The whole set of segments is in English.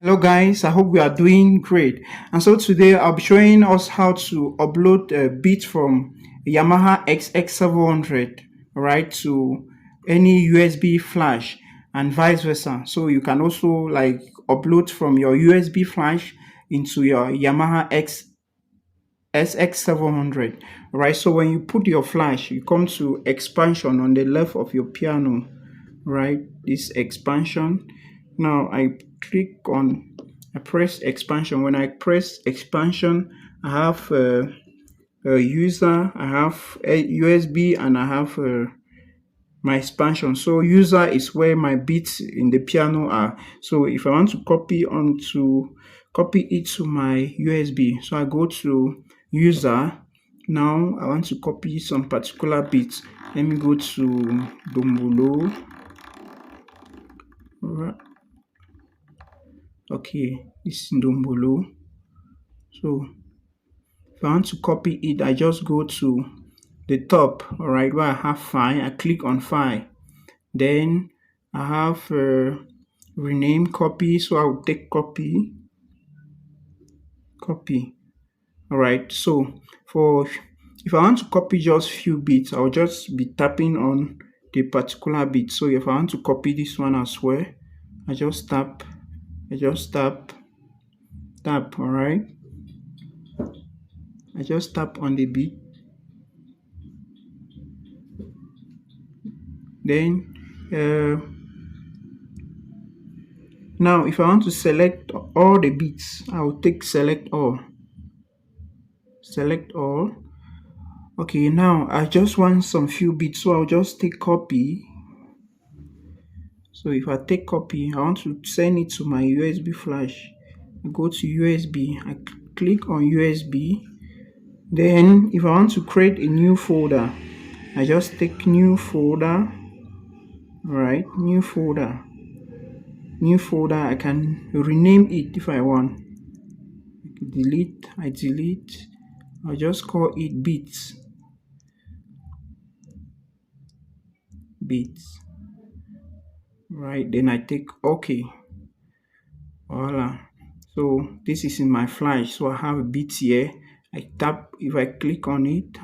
Hello guys, I hope we are doing great. And so today I'll be showing us how to upload a beat from Yamaha SX700, right, to any USB flash and vice versa. So you can also like upload from your USB flash into your Yamaha SX700, right? So when you put your flash, you come to expansion on the left of your piano, right? This expansion. Now I press expansion. When I press expansion, I have a user, I have a USB, and I have my expansion. So user is where my beats in the piano are. So if I want to copy it to my USB, so I go to user. Now I want to copy some particular beats. Let me go to Dombolo. Okay, this is Dombolo. So if I want to copy it, I just go to the top, all right, where I have file. I click on file. Then I have rename copy, so I will take copy. All right, so if I want to copy just few bits, I'll just be tapping on the particular bit. So if I want to copy this one as well, I just tap, all right. I just tap on the bit. Then now if I want to select all the bits, I will take select all. Okay, now I just want some few bits, so I'll just take copy. So if I take copy, I want to send it to my USB flash. I go to USB, I click on USB. Then if I want to create a new folder, I just take new folder. Right, new folder. I can rename it if I want. I delete. I'll just call it beats. Right, then I take OK. Voila. So this is in my flash, so I have a bit here. I tap, if I click on it,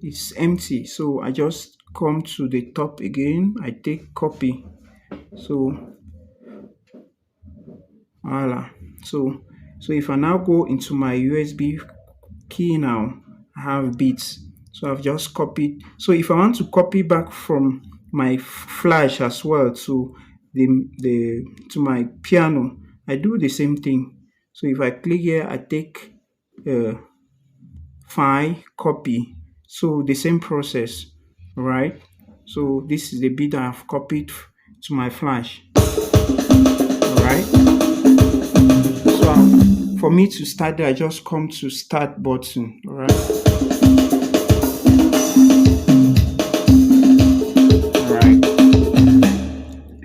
it's empty, so I just come to the top again. I take copy. So voila. So if I now go into my USB key, now I have beats. So I've just copied. So if I want to copy back from my flash as well to my piano, I do the same thing. So if I click here, I take file, copy. So the same process, right? So this is the bit that I've copied to my flash. All right. So for me to start there, I just come to start button. All right.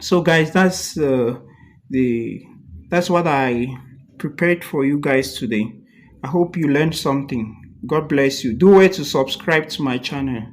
So guys, that's what I prepared for you guys today. I hope you learned something. God bless you. Do wait to subscribe to my channel.